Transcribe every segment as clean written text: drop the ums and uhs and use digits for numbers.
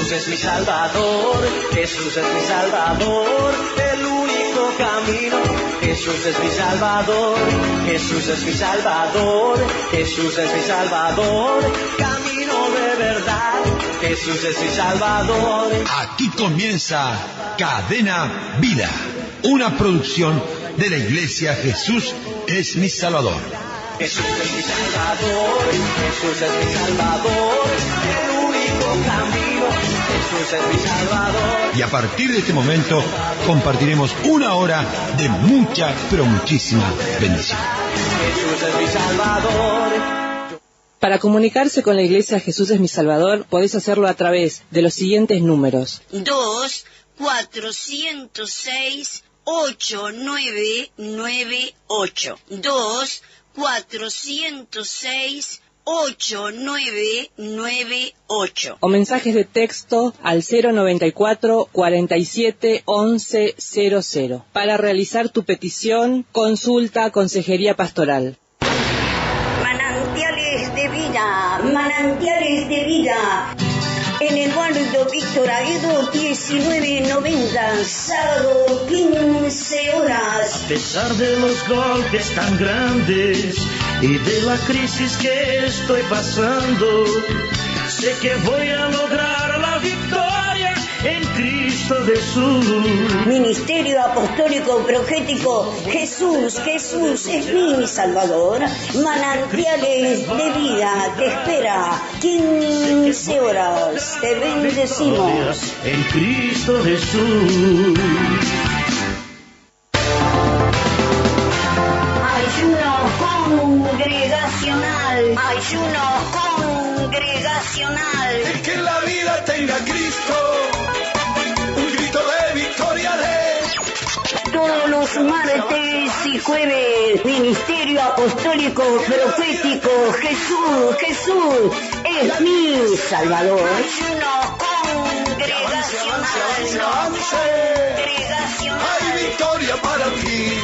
Jesús es mi Salvador, Jesús es mi Salvador, el único camino. Jesús es mi Salvador, Jesús es mi Salvador, Jesús es mi Salvador, camino de verdad. Jesús es mi Salvador. Aquí comienza Cadena Vida, una producción de la Iglesia Jesús es mi Salvador. Jesús es mi Salvador, Jesús es mi Salvador, el único camino. Jesús es mi Salvador. Y a partir de este momento compartiremos una hora de mucha, pero muchísima bendición. Jesús es mi Salvador. Para comunicarse con la Iglesia Jesús es mi Salvador, podéis hacerlo a través de los siguientes números. 2-406-8998. 2-406-8998. O mensajes de texto al 094 47 11 00. Para realizar tu petición, consulta Consejería Pastoral. Manantiales de vida, manantiales de vida. En Eduardo Víctor Aguedo, 1990, sábado, 15 horas. A pesar de los golpes tan grandes y de la crisis que estoy pasando, sé que voy a lograr la victoria en Cristo Jesús. Ministerio Apostólico Profético, Jesús, Jesús es mi Salvador. Manantiales de vida te espera, 15 horas. Te bendecimos. En Cristo Jesús. Ayuno congregacional, ayuno congregacional. El que en la vida tenga a Cristo, un grito de victoria de... Todos los martes y jueves, Ministerio Apostólico Profético, Jesús, Jesús es mi Salvador. Ayuno congregacional, Hay victoria para ti.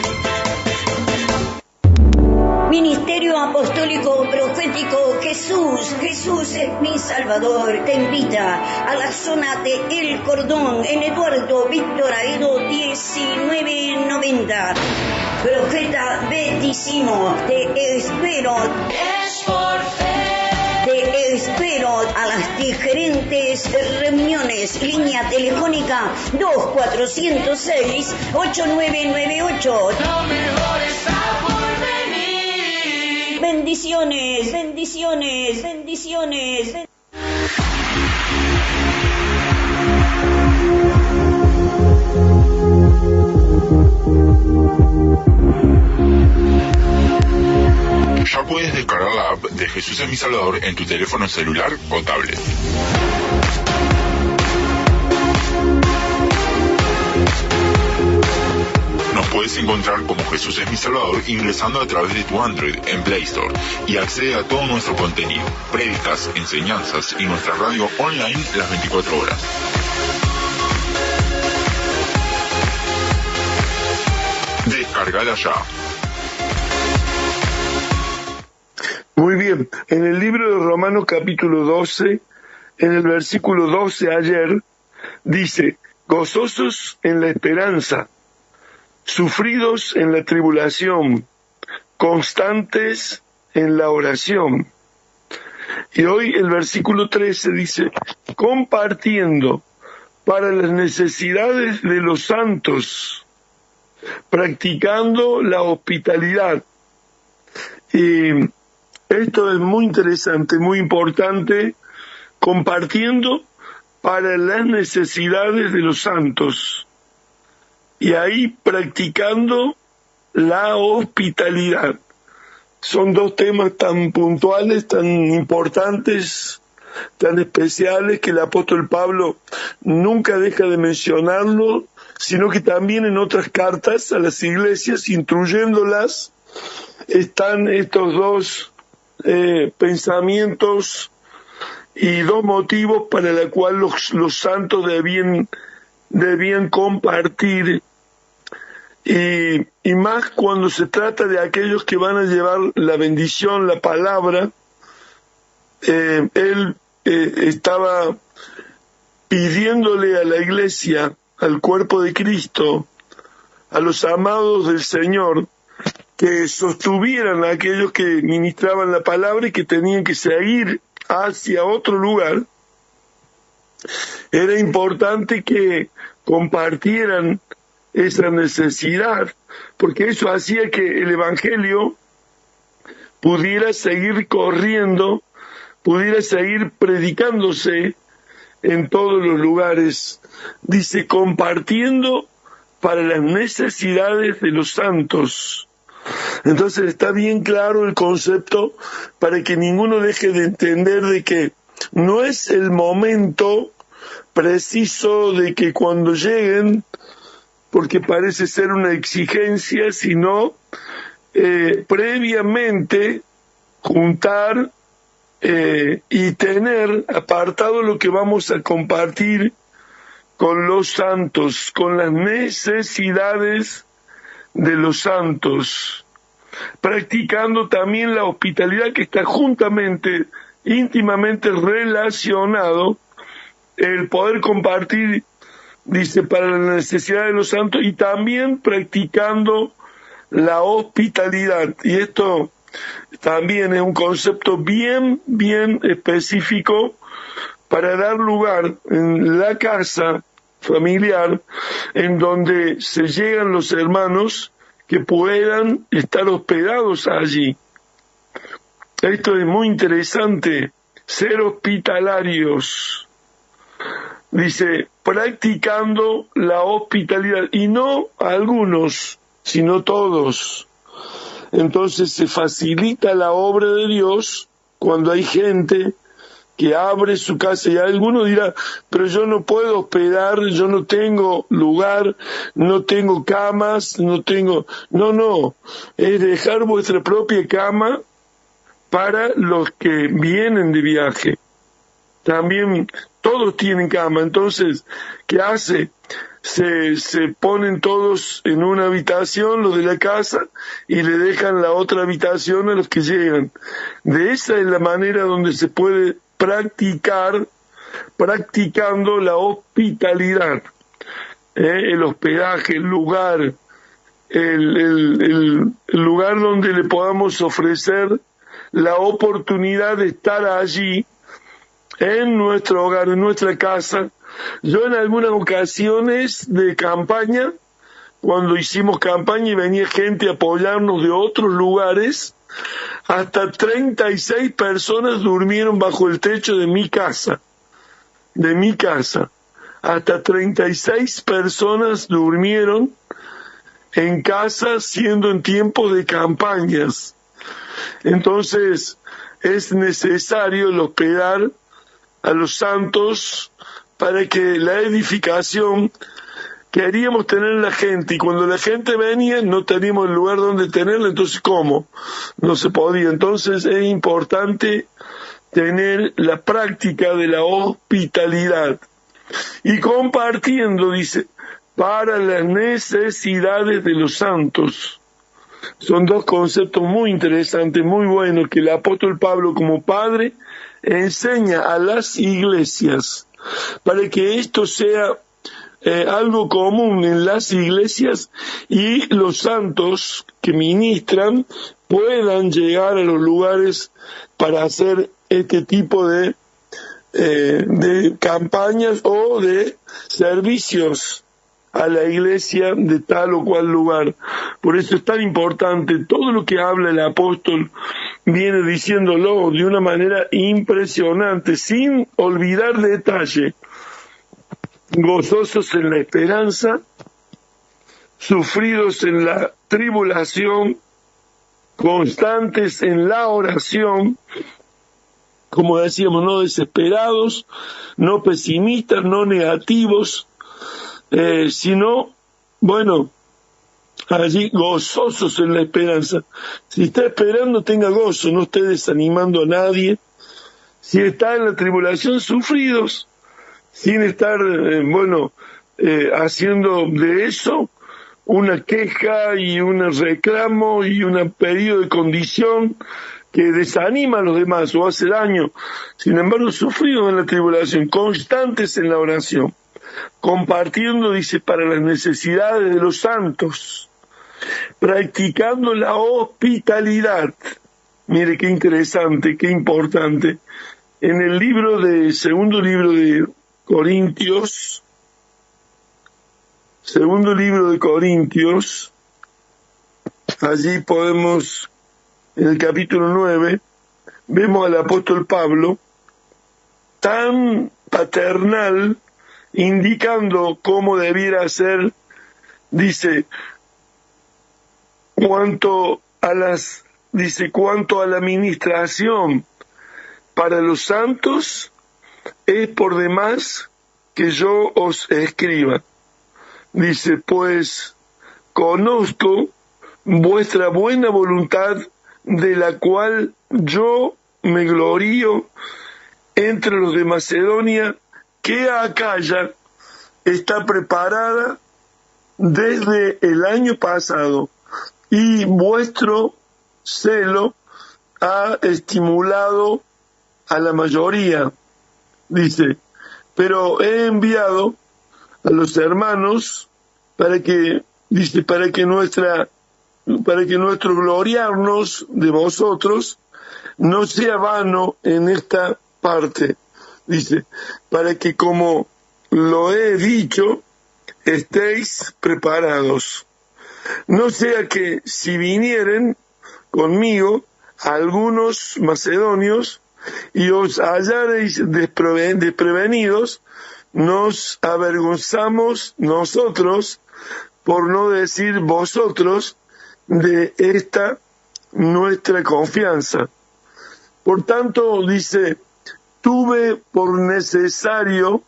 Ministerio Apostólico Profético, Jesús, Jesús es mi Salvador, te invita a la zona de El Cordón, en Eduardo Víctor Aedo, 1990. Profeta Betísimo, te espero. Es por fe. Te espero a las diferentes reuniones. Línea telefónica 2406-8998. Lo mejor está por venir. Bendiciones, bendiciones, bendiciones. Ya puedes descargar la app de Jesús es mi Salvador en tu teléfono celular o tablet. Nos puedes encontrar como Jesús es mi Salvador ingresando a través de tu Android en Play Store y accede a todo nuestro contenido, prédicas, enseñanzas y nuestra radio online las 24 horas. Descargala ya. Muy bien, en el libro de Romanos capítulo 12, en el versículo 12 ayer, dice, gozosos en la esperanza, sufridos en la tribulación, constantes en la oración. Y hoy el versículo 13 dice, compartiendo para las necesidades de los santos, practicando la hospitalidad. Y esto es muy interesante, muy importante, compartiendo para las necesidades de los santos. Y ahí practicando la hospitalidad. Son dos temas tan puntuales, tan importantes, tan especiales, que el apóstol Pablo nunca deja de mencionarlo, sino que también en otras cartas a las iglesias, instruyéndolas, están estos dos pensamientos y dos motivos para los cuales los santos debían compartir, y más cuando se trata de aquellos que van a llevar la bendición, la palabra. Él estaba pidiéndole a la iglesia, al cuerpo de Cristo, a los amados del Señor, que sostuvieran a aquellos que ministraban la palabra y que tenían que seguir hacia otro lugar. Era importante que compartieran esa necesidad, porque eso hacía que el Evangelio pudiera seguir corriendo, pudiera seguir predicándose en todos los lugares. Dice, compartiendo para las necesidades de los santos. Entonces está bien claro el concepto para que ninguno deje de entender de que no es el momento preciso de que cuando lleguen, porque parece ser una exigencia, sino previamente juntar y tener apartado lo que vamos a compartir con los santos, con las necesidades de los santos, practicando también la hospitalidad que está juntamente, íntimamente relacionado, el poder compartir, dice, para la necesidad de los santos, y también practicando la hospitalidad. Y esto también es un concepto bien específico para dar lugar en la casa familiar en donde se llegan los hermanos que puedan estar hospedados allí. Esto es muy interesante, ser hospitalarios. Dice, practicando la hospitalidad, y no algunos, sino todos. Entonces se facilita la obra de Dios cuando hay gente que abre su casa, y alguno dirá, pero yo no puedo hospedar, yo no tengo lugar, no tengo camas, no, es dejar vuestra propia cama para los que vienen de viaje. También todos tienen cama, entonces, ¿qué hace? Se ponen todos en una habitación, los de la casa, y le dejan la otra habitación a los que llegan. De esa es la manera donde se puede practicando la hospitalidad, el hospedaje, el lugar, el lugar donde le podamos ofrecer la oportunidad de estar allí, en nuestro hogar, en nuestra casa. Yo en algunas ocasiones de campaña, cuando hicimos campaña y venía gente a apoyarnos de otros lugares, hasta 36 personas durmieron bajo el techo de mi casa. Hasta 36 personas durmieron en casa siendo en tiempo de campañas. Entonces es necesario el hospedar a los santos para que la edificación queríamos tener la gente, y cuando la gente venía no teníamos el lugar donde tenerla, entonces ¿cómo? No se podía. Entonces es importante tener la práctica de la hospitalidad y compartiendo, dice, para las necesidades de los santos. Son dos conceptos muy interesantes, muy buenos, que el apóstol Pablo como padre enseña a las iglesias para que esto sea algo común en las iglesias y los santos que ministran puedan llegar a los lugares para hacer este tipo de campañas o de servicios a la iglesia de tal o cual lugar. Por eso es tan importante, todo lo que habla el apóstol viene diciéndolo de una manera impresionante, sin olvidar detalle. Gozosos en la esperanza, sufridos en la tribulación, constantes en la oración, como decíamos, no desesperados, no pesimistas, no negativos, sino, bueno, allí gozosos en la esperanza. Si está esperando, tenga gozo, no esté desanimando a nadie. Si está en la tribulación, sufridos, sin estar, haciendo de eso una queja y un reclamo y un pedido de condición, que desanima a los demás o hace daño. Sin embargo, sufridos en la tribulación, constantes en la oración, compartiendo, dice, para las necesidades de los santos, practicando la hospitalidad. Mire qué interesante, qué importante. En el segundo libro de Corintios, allí podemos, en el capítulo 9, vemos al apóstol Pablo tan paternal, indicando cómo debiera ser, dice, cuanto a la administración para los santos, es por demás que yo os escriba. Dice, pues conozco vuestra buena voluntad, de la cual yo me glorío entre los de Macedonia, que Acaya está preparada desde el año pasado, y vuestro celo ha estimulado a la mayoría. Dice, pero he enviado a los hermanos para que nuestro gloriarnos de vosotros no sea vano en esta parte. Dice, para que, como lo he dicho, estéis preparados. No sea que, si vinieren conmigo algunos macedonios y os hallareis desprevenidos, nos avergonzamos nosotros, por no decir vosotros, de esta nuestra confianza. Por tanto, dice, tuve por necesario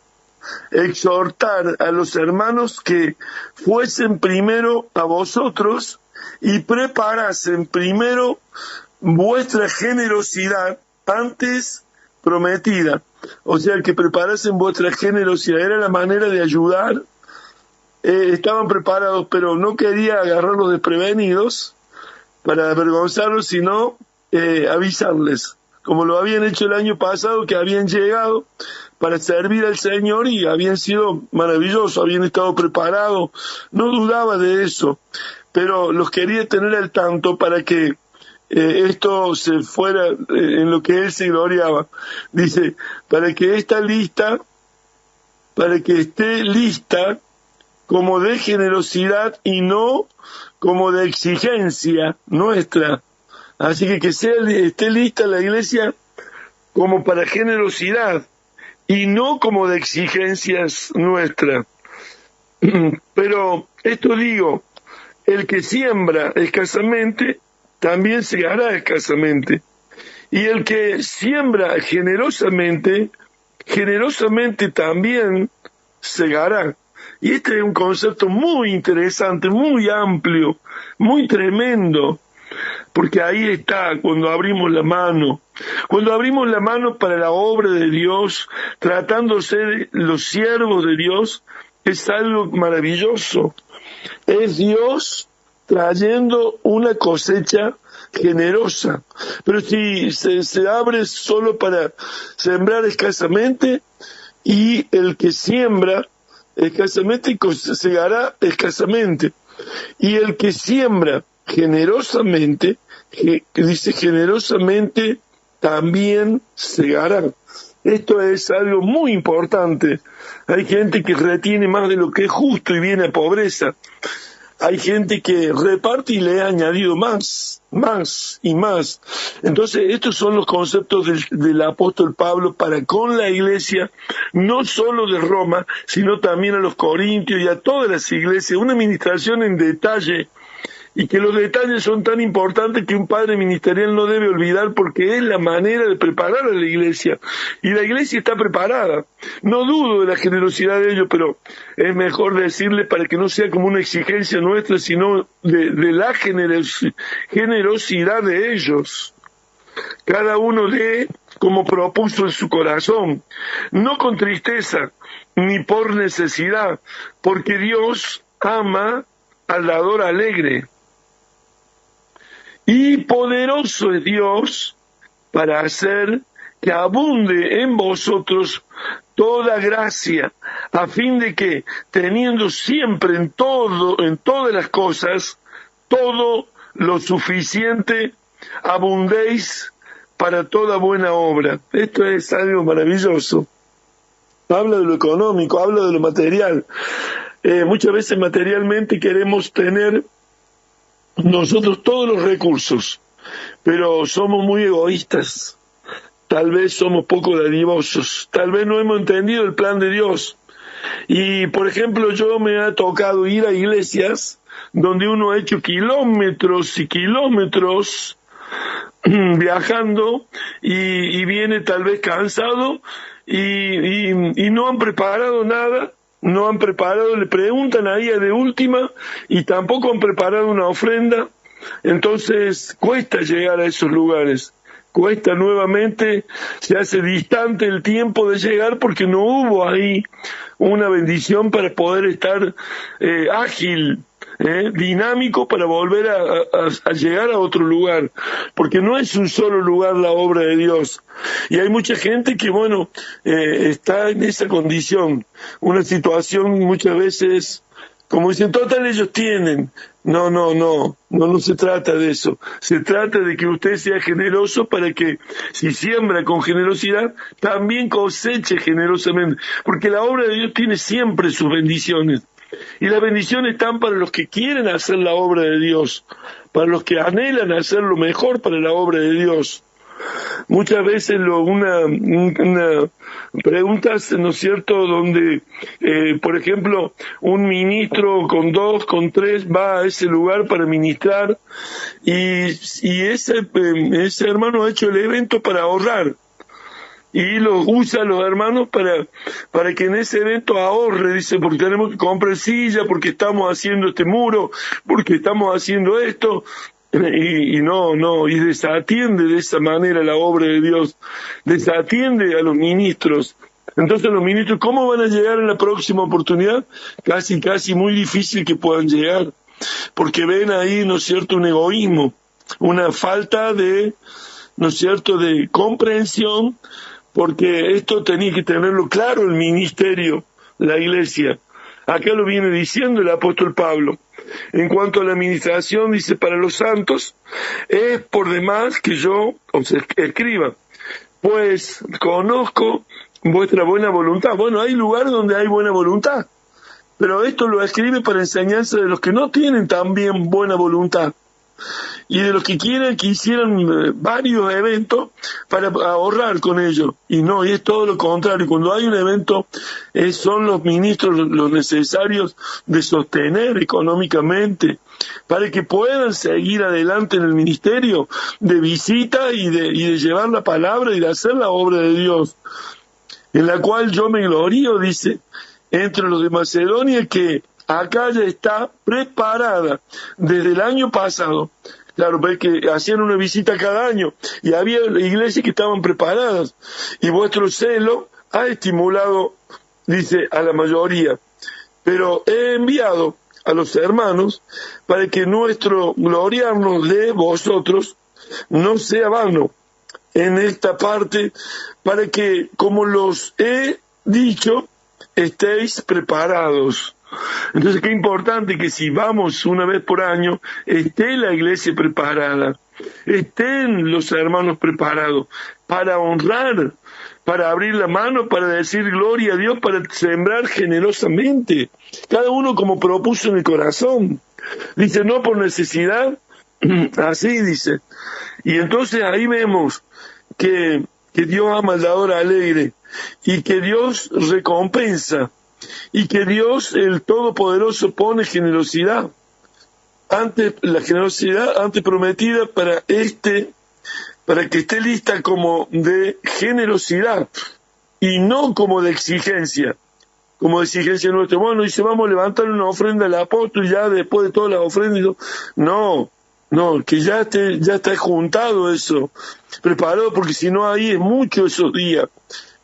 exhortar a los hermanos que fuesen primero a vosotros y preparasen primero vuestra generosidad antes prometida. O sea, que preparasen vuestra generosidad, era la manera de ayudar. Estaban preparados, pero no quería agarrarlos desprevenidos para avergonzarlos, sino avisarles, como lo habían hecho el año pasado, que habían llegado para servir al Señor y habían sido maravillosos, habían estado preparados, no dudaba de eso, pero los quería tener al tanto para que esto se fuera en lo que él se gloriaba. Dice, para que esté lista como de generosidad y no como de exigencia nuestra. Así que esté lista la iglesia como para generosidad y no como de exigencias nuestras. Pero esto digo, el que siembra escasamente, también segará escasamente. Y el que siembra generosamente, generosamente también segará. Y este es un concepto muy interesante, muy amplio, muy tremendo, porque ahí está cuando abrimos la mano para la obra de Dios, tratándose de los siervos de Dios, es algo maravilloso. Es Dios trayendo una cosecha generosa. Pero si se abre solo para sembrar escasamente, y el que siembra escasamente segará escasamente, y el que siembra generosamente, que dice generosamente, también segará. Esto es algo muy importante. Hay gente que retiene más de lo que es justo y viene a pobreza. Hay gente que reparte y le ha añadido más y más. Entonces, estos son los conceptos del apóstol Pablo para con la iglesia, no solo de Roma, sino también a los corintios y a todas las iglesias. Una administración en detalle, y que los detalles son tan importantes que un padre ministerial no debe olvidar, porque es la manera de preparar a la iglesia. Y la iglesia está preparada. No dudo de la generosidad de ellos, pero es mejor decirle para que no sea como una exigencia nuestra, sino de la generosidad de ellos. Cada uno dé como propuso en su corazón, no con tristeza ni por necesidad, porque Dios ama al dador alegre. Y poderoso es Dios para hacer que abunde en vosotros toda gracia, a fin de que, teniendo siempre en todas las cosas, todo lo suficiente, abundéis para toda buena obra. Esto es algo maravilloso. Habla de lo económico, habla de lo material. Muchas veces materialmente queremos tener nosotros todos los recursos, pero somos muy egoístas. Tal vez somos poco dadivosos, tal vez no hemos entendido el plan de Dios. Y, por ejemplo, yo me ha tocado ir a iglesias donde uno ha hecho kilómetros y kilómetros viajando y viene tal vez cansado y no han preparado nada, no han preparado, le preguntan ahí de última y tampoco han preparado una ofrenda. Entonces cuesta llegar a esos lugares. Cuesta nuevamente, se hace distante el tiempo de llegar porque no hubo ahí una bendición para poder estar ágil, dinámico para volver a llegar a otro lugar, porque no es un solo lugar la obra de Dios. Y hay mucha gente que, está en esa condición, una situación muchas veces, como dicen, total ellos tienen. No se trata de eso. Se trata de que usted sea generoso para que, si siembra con generosidad, también coseche generosamente. Porque la obra de Dios tiene siempre sus bendiciones. Y las bendiciones están para los que quieren hacer la obra de Dios, para los que anhelan hacer lo mejor para la obra de Dios. Muchas veces una preguntas, ¿no es cierto?, donde, por ejemplo, un ministro con 2, con 3 va a ese lugar para ministrar y ese hermano ha hecho el evento para ahorrar. Y los usa los hermanos para que en ese evento ahorre, dice, porque tenemos que comprar silla, porque estamos haciendo este muro, porque estamos haciendo esto, y desatiende de esa manera la obra de Dios, desatiende a los ministros. Entonces los ministros, ¿cómo van a llegar en la próxima oportunidad? Casi muy difícil que puedan llegar, porque ven ahí, ¿no es cierto?, un egoísmo, una falta de, ¿no es cierto?, de comprensión, porque esto tenía que tenerlo claro el ministerio, la iglesia. Acá lo viene diciendo el apóstol Pablo. En cuanto a la administración, dice, para los santos, es por demás que yo os escriba, pues conozco vuestra buena voluntad. Bueno, hay lugares donde hay buena voluntad, pero esto lo escribe para enseñanza de los que no tienen también buena voluntad. Y de los que quisieran varios eventos para ahorrar con ellos. Y es todo lo contrario. Cuando hay un evento, son los ministros los necesarios de sostener económicamente para que puedan seguir adelante en el ministerio de visita y de llevar la palabra y de hacer la obra de Dios, en la cual yo me glorío, dice, entre los de Macedonia, que acá ya está preparada desde el año pasado. Claro, porque hacían una visita cada año y había iglesias que estaban preparadas y vuestro celo ha estimulado, dice, a la mayoría. Pero he enviado a los hermanos para que nuestro gloriarnos de vosotros no sea vano en esta parte, para que, como los he dicho, estéis preparados. Entonces, qué importante que si vamos una vez por año, esté la iglesia preparada, estén los hermanos preparados para honrar, para abrir la mano, para decir gloria a Dios, para sembrar generosamente, cada uno como propuso en el corazón. Dice, no por necesidad, así dice. Y entonces ahí vemos que Dios ama al dador alegre y que Dios recompensa. Y que Dios, el Todopoderoso, pone generosidad, la generosidad antes prometida para que esté lista como de generosidad y no como de exigencia nuestra. Bueno, dice, vamos a levantar una ofrenda al apóstol ya después de todas las ofrendas. No, que ya está juntado eso, preparado, porque si no ahí es mucho esos días.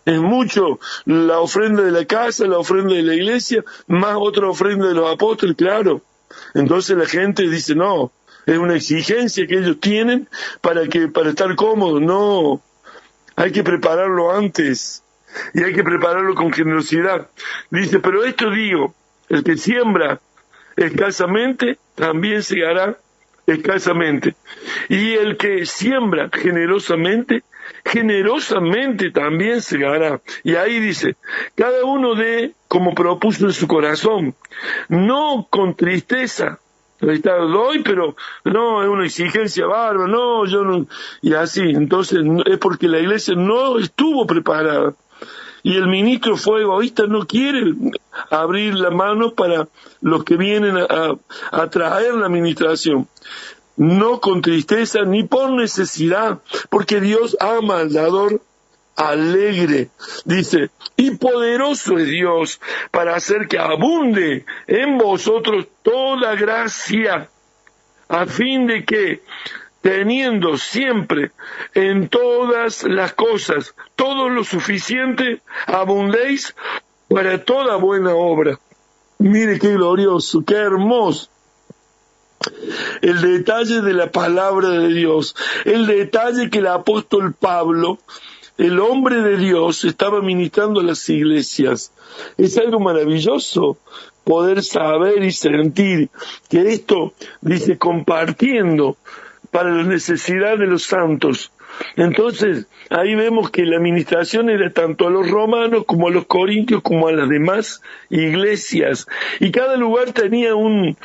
Es mucho la ofrenda de la casa, la ofrenda de la iglesia, más otra ofrenda de los apóstoles, claro. Entonces la gente dice, no, es una exigencia que ellos tienen para estar cómodos. No, hay que prepararlo antes y hay que prepararlo con generosidad. Dice, pero esto digo, el que siembra escasamente también segará escasamente, y el que siembra generosamente también segará. Y ahí dice, cada uno dé como propuso en su corazón, no con tristeza. Doy, pero no, es una exigencia bárbara, no, yo no, y así. Entonces es porque la iglesia no estuvo preparada. Y el ministro fue egoísta, no quiere abrir la mano para los que vienen a traer la administración. No con tristeza ni por necesidad, porque Dios ama al dador alegre. Dice, y poderoso es Dios para hacer que abunde en vosotros toda gracia, a fin de que, teniendo siempre en todas las cosas todo lo suficiente, abundéis para toda buena obra. Mire qué glorioso, qué hermoso. El detalle de la palabra de Dios, el detalle que el apóstol Pablo, el hombre de Dios, estaba ministrando a las iglesias. Es algo maravilloso poder saber y sentir que esto, dice, compartiendo para la necesidad de los santos. Entonces, ahí vemos que la administración era tanto a los romanos como a los corintios como a las demás iglesias. Y cada lugar tenía un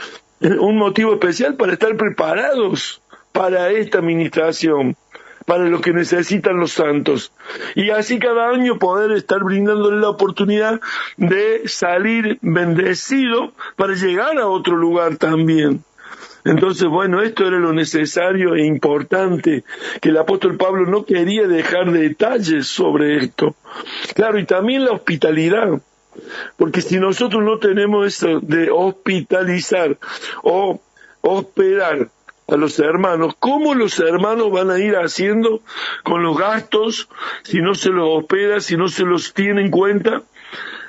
motivo especial para estar preparados para esta administración, para lo que necesitan los santos. Y así cada año poder estar brindándole la oportunidad de salir bendecido para llegar a otro lugar también. Entonces, bueno, esto era lo necesario e importante, que el apóstol Pablo no quería dejar detalles sobre esto. Claro, y también la hospitalidad, porque si nosotros no tenemos eso de hospitalizar o hospedar a los hermanos, ¿cómo los hermanos van a ir haciendo con los gastos si no se los hospeda, si no se los tiene en cuenta?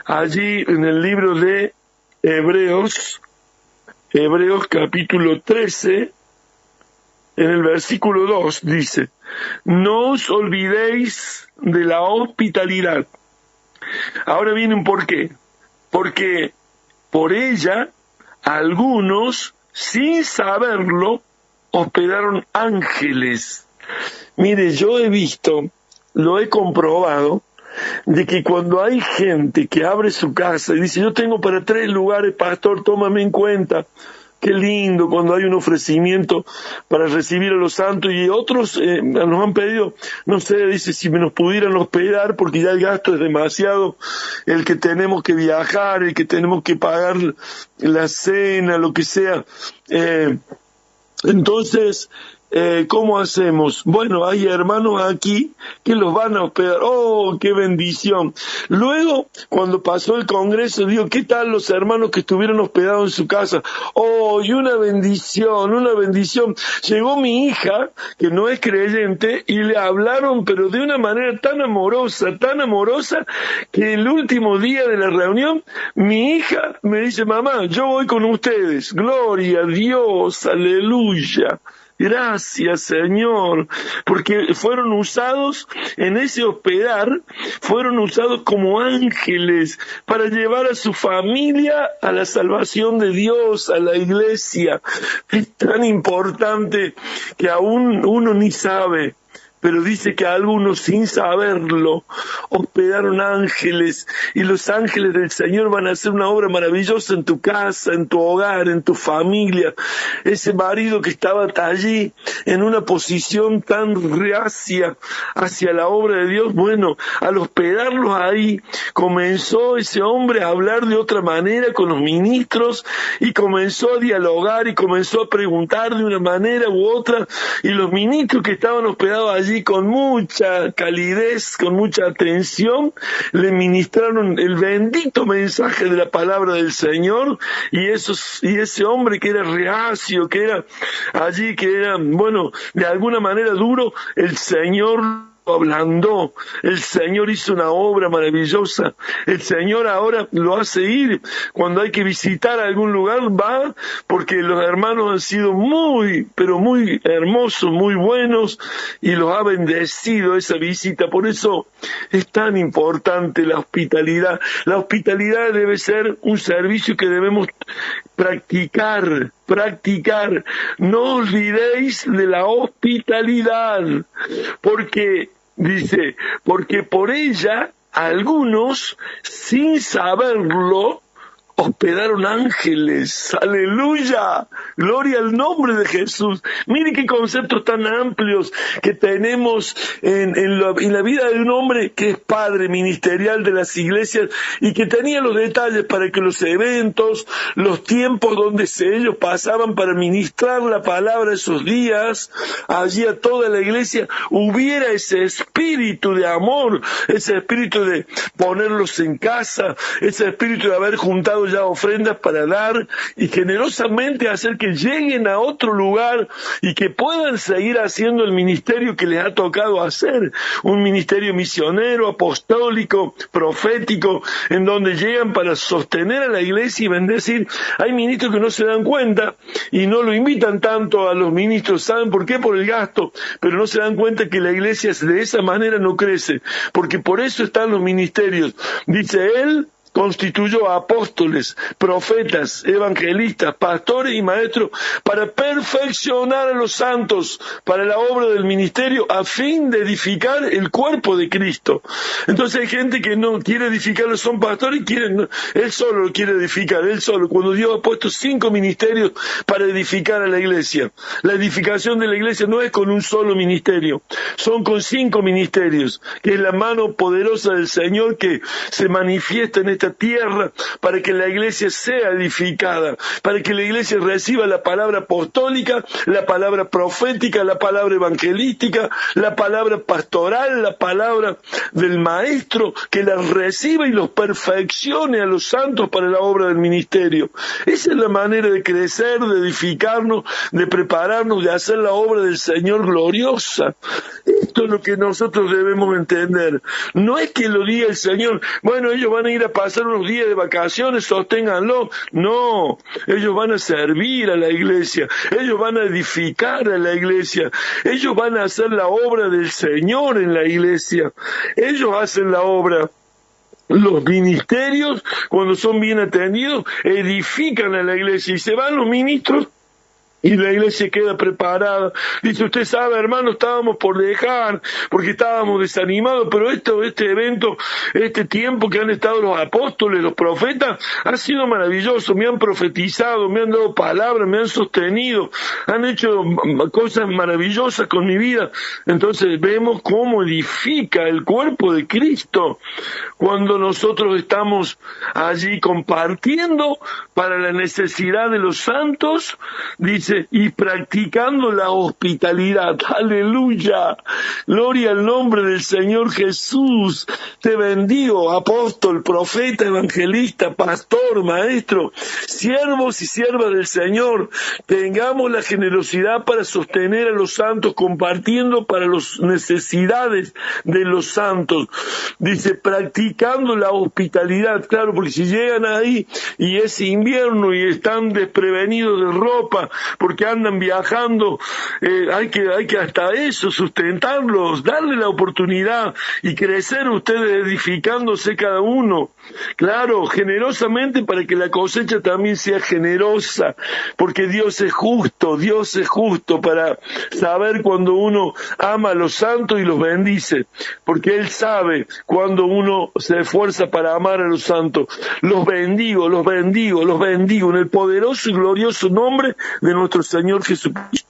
Allí en el libro de Hebreos capítulo 13, en el versículo 2 dice, no os olvidéis de la hospitalidad. Ahora viene un porqué. Porque por ella algunos, sin saberlo, hospedaron ángeles. Mire, yo he visto, lo he comprobado, de que cuando hay gente que abre su casa y dice, yo tengo para 3 lugares, pastor, tómame en cuenta. Qué lindo cuando hay un ofrecimiento para recibir a los santos, y otros nos han pedido, no sé, dice, si nos pudieran hospedar, porque ya el gasto es demasiado, el que tenemos que viajar, el que tenemos que pagar la cena, lo que sea. Entonces, ¿cómo hacemos? Bueno, hay hermanos aquí que los van a hospedar. ¡Oh, qué bendición! Luego, cuando pasó el congreso, digo, ¿qué tal los hermanos que estuvieron hospedados en su casa? ¡Oh, y una bendición, una bendición! Llegó mi hija, que no es creyente, y le hablaron, pero de una manera tan amorosa, que el último día de la reunión, mi hija me dice, mamá, yo voy con ustedes. ¡Gloria a Dios! ¡Aleluya! Gracias, Señor, porque fueron usados en ese hospedar, fueron usados como ángeles para llevar a su familia a la salvación de Dios, a la iglesia. Es tan importante que aún uno ni sabe, pero dice que algunos sin saberlo hospedaron ángeles, y los ángeles del Señor van a hacer una obra maravillosa en tu casa, en tu hogar, en tu familia. Ese marido que estaba allí en una posición tan reacia hacia la obra de Dios, bueno, al hospedarlos ahí, comenzó ese hombre a hablar de otra manera con los ministros, y comenzó a dialogar, y comenzó a preguntar de una manera u otra, y los ministros que estaban hospedados allí con mucha calidez, con mucha atención, le ministraron el bendito mensaje de la palabra del Señor, y ese hombre que era reacio, que era allí, que era, bueno, de alguna manera duro, el Señor ablandó, el Señor hizo una obra maravillosa, el Señor ahora lo hace ir, cuando hay que visitar algún lugar va, porque los hermanos han sido muy, pero muy hermosos, muy buenos, y los ha bendecido esa visita. Por eso es tan importante la hospitalidad. La hospitalidad debe ser un servicio que debemos practicar. No olvidéis de la hospitalidad, porque dice, porque por ella algunos, sin saberlo, hospedaron ángeles. ¡Aleluya! ¡Gloria al nombre de Jesús! Mire qué conceptos tan amplios que tenemos en la vida de un hombre que es padre ministerial de las iglesias y que tenía los detalles para que los eventos, los tiempos donde ellos pasaban para ministrar la palabra esos días, allí a toda la iglesia, hubiera ese espíritu de amor, ese espíritu de ponerlos en casa, ese espíritu de haber juntado ya ofrendas para dar y generosamente hacer que lleguen a otro lugar y que puedan seguir haciendo el ministerio que les ha tocado hacer, un ministerio misionero, apostólico, profético, en donde llegan para sostener a la iglesia y bendecir. Hay ministros que no se dan cuenta y no lo invitan tanto a los ministros, ¿saben por qué? Por el gasto, pero no se dan cuenta que la iglesia de esa manera no crece, porque por eso están los ministerios. Dice él, constituyó apóstoles, profetas, evangelistas, pastores y maestros para perfeccionar a los santos para la obra del ministerio a fin de edificar el cuerpo de Cristo. Entonces hay gente que no quiere edificarlo, son pastores y él solo lo quiere edificar, él solo, cuando Dios ha puesto 5 ministerios para edificar a la iglesia. La edificación de la iglesia no es con un solo ministerio, son con 5 ministerios, que es la mano poderosa del Señor que se manifiesta en esta tierra para que la iglesia sea edificada, para que la iglesia reciba la palabra apostólica, la palabra profética, la palabra evangelística, la palabra pastoral, la palabra del maestro, que la reciba y los perfeccione a los santos para la obra del ministerio. Esa es la manera de crecer, de edificarnos, de prepararnos, de hacer la obra del Señor gloriosa. Esto es lo que nosotros debemos entender. No es que lo diga el Señor, bueno, ellos van a ir a pasar unos días de vacaciones, sosténganlo. No, ellos van a servir a la iglesia, ellos van a edificar a la iglesia, ellos van a hacer la obra del Señor en la iglesia, ellos hacen la obra. Los ministerios, cuando son bien atendidos, edifican a la iglesia y se van los ministros y la iglesia queda preparada. Dice, usted sabe, hermano, estábamos por dejar, porque estábamos desanimados, pero este evento, este tiempo que han estado los apóstoles, los profetas, ha sido maravilloso. Me han profetizado, me han dado palabras, me han sostenido, han hecho cosas maravillosas con mi vida. Entonces vemos cómo edifica el cuerpo de Cristo cuando nosotros estamos allí compartiendo para la necesidad de los santos, dice, y practicando la hospitalidad. ¡Aleluya! Gloria al nombre del Señor Jesús. Te bendigo, apóstol, profeta, evangelista, pastor, maestro, siervos y siervas del Señor. Tengamos la generosidad para sostener a los santos, compartiendo para las necesidades de los santos. Dice, practicando la hospitalidad. Claro, porque si llegan ahí y es invierno y están desprevenidos de ropa, porque andan viajando, hay que hasta eso sustentarlos, darle la oportunidad y crecer ustedes edificándose cada uno. Claro, generosamente para que la cosecha también sea generosa, porque Dios es justo para saber cuando uno ama a los santos y los bendice, porque Él sabe cuando uno se esfuerza para amar a los santos. Los bendigo en el poderoso y glorioso nombre de nuestro Señor Jesucristo.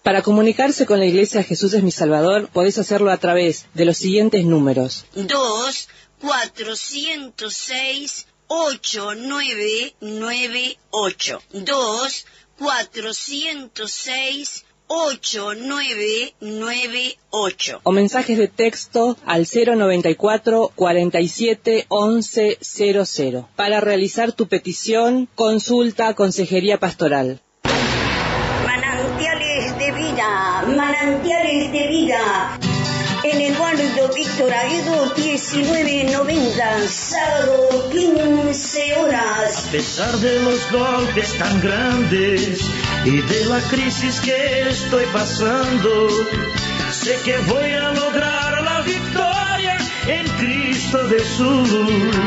Para comunicarse con la Iglesia Jesús es mi Salvador, podés hacerlo a través de los siguientes números. 2-406-8998. 2-406-8998. O mensajes de texto al 094 47 11 00. Para realizar tu petición, consulta Consejería Pastoral. Manantiales de vida, manantiales de vida. Eduardo Víctor Aedo 1990, sábado 15 horas. A pesar de los golpes tan grandes y de la crisis que estoy pasando, sé que voy a lograr la victoria en Cristo Jesús.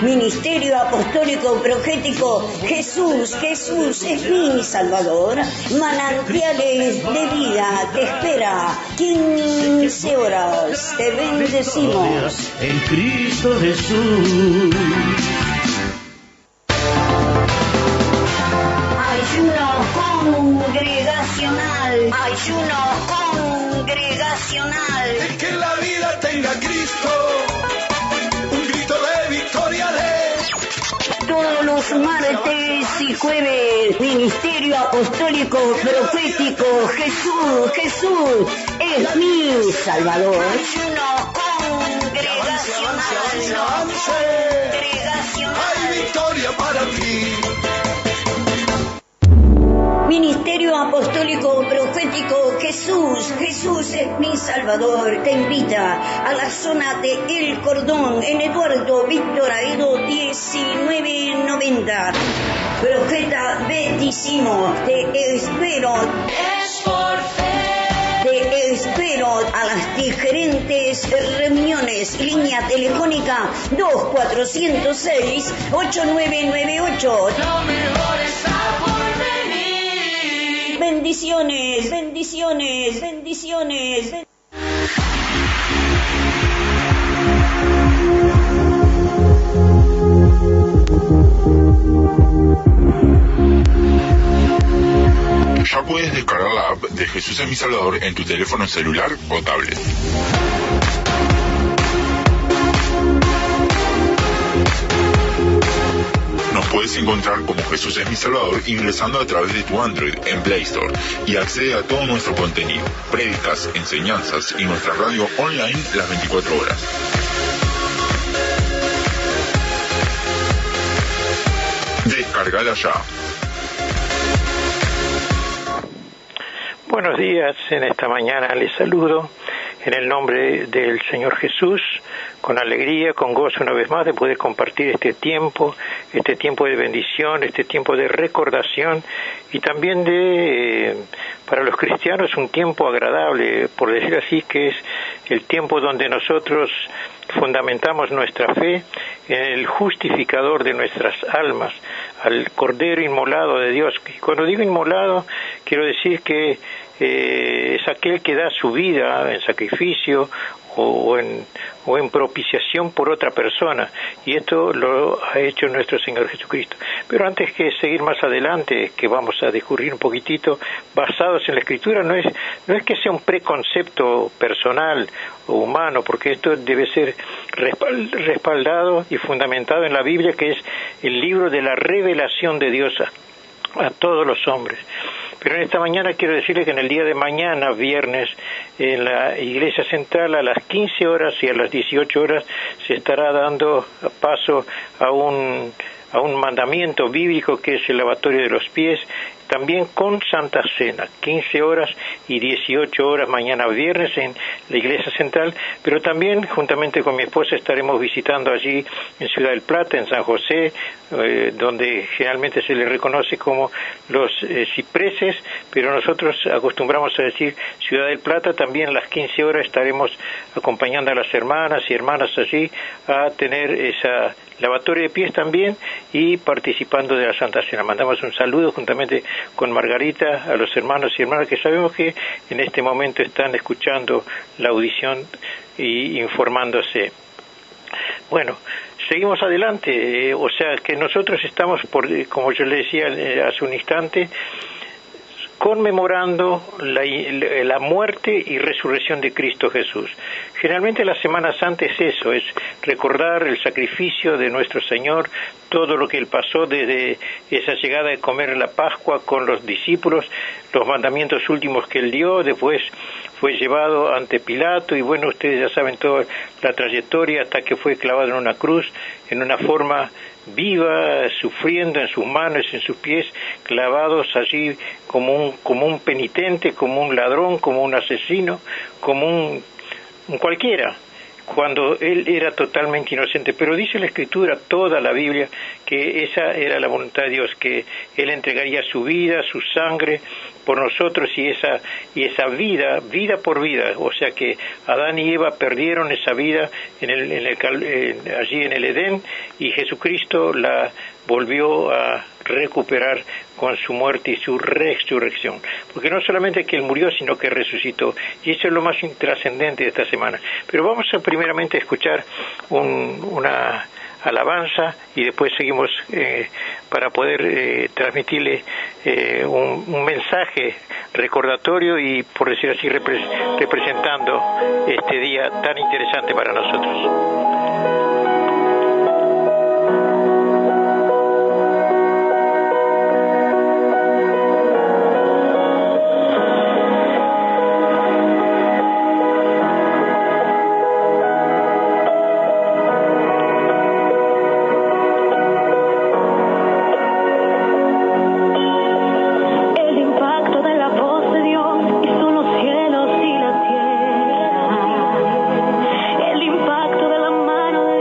Ministerio Apostólico Profético Jesús, Jesús es mi Salvador. Manantiales de vida te espera. 15 horas. Te bendecimos. En Cristo Jesús. Ayuno congregacional. Ayuno congregacional. El que en la vida tenga Cristo, un grito de victoria de. Todos los martes y jueves, Ministerio Apostólico Profético Jesús, Jesús es mi Salvador. Ayuno congregacional. Hay victoria para ti. Ministerio Apostólico Profético Jesús, Jesús es mi Salvador, te invita a la zona de El Cordón, en Eduardo Víctor Aedo 1990. Profeta bendísimo, te espero. Te espero a las diferentes reuniones. Línea telefónica 2406-8998. Bendiciones, bendiciones, bendiciones. Ya puedes descargar la app de Jesús es mi Salvador en tu teléfono celular o tablet. Nos puedes encontrar como Jesús es mi Salvador ingresando a través de tu Android en Play Store y accede a todo nuestro contenido, prédicas, enseñanzas y nuestra radio online las 24 horas. Descargala ya. Buenos días, en esta mañana les saludo en el nombre del Señor Jesús, con alegría, con gozo una vez más de poder compartir este tiempo de bendición, este tiempo de recordación y también para los cristianos un tiempo agradable, por decir así, que es el tiempo donde nosotros fundamentamos nuestra fe en el justificador de nuestras almas, al Cordero inmolado de Dios. Y cuando digo inmolado, quiero decir que es aquel que da su vida en sacrificio o en propiciación por otra persona, y esto lo ha hecho nuestro Señor Jesucristo. Pero antes que seguir más adelante, que vamos a discurrir un poquitito basados en la Escritura, no es que sea un preconcepto personal o humano, porque esto debe ser respaldado y fundamentado en la Biblia, que es el libro de la revelación de Dios a todos los hombres. Pero en esta mañana quiero decirles que en el día de mañana, viernes, en la Iglesia Central a las 15 horas y a las 18 horas se estará dando paso a un mandamiento bíblico que es el lavatorio de los pies, también con Santa Cena, 15 horas y 18 horas mañana viernes en la Iglesia Central, pero también juntamente con mi esposa estaremos visitando allí en Ciudad del Plata, en San José, donde generalmente se le reconoce como los cipreses, pero nosotros acostumbramos a decir Ciudad del Plata. También a las 15 horas estaremos acompañando a las hermanas y hermanas allí a tener esa lavatorio de pies también y participando de la Santa Cena. Mandamos un saludo juntamente con Margarita a los hermanos y hermanas que sabemos que en este momento están escuchando la audición y informándose. Bueno, seguimos adelante, o sea que nosotros estamos, como yo le decía hace un instante, conmemorando la muerte y resurrección de Cristo Jesús. Generalmente la Semana Santa es eso, es recordar el sacrificio de nuestro Señor, todo lo que Él pasó desde esa llegada de comer la Pascua con los discípulos, los mandamientos últimos que Él dio, después fue llevado ante Pilato y bueno, ustedes ya saben toda la trayectoria hasta que fue clavado en una cruz, en una forma viva, sufriendo en sus manos, en sus pies, clavados allí como un penitente, como un ladrón, como un asesino, como un cualquiera, cuando él era totalmente inocente. Pero dice la Escritura, toda la Biblia, que esa era la voluntad de Dios, que él entregaría su vida, su sangre por nosotros, y esa vida por vida, o sea que Adán y Eva perdieron esa vida allí en el Edén, y Jesucristo la volvió a recuperar con su muerte y su resurrección, porque no solamente que él murió, sino que resucitó, y eso es lo más trascendente de esta semana. Pero vamos a primeramente escuchar una alabanza, y después seguimos para poder transmitirle un mensaje recordatorio y, por decir así, representando este día tan interesante para nosotros. El impacto de la mano de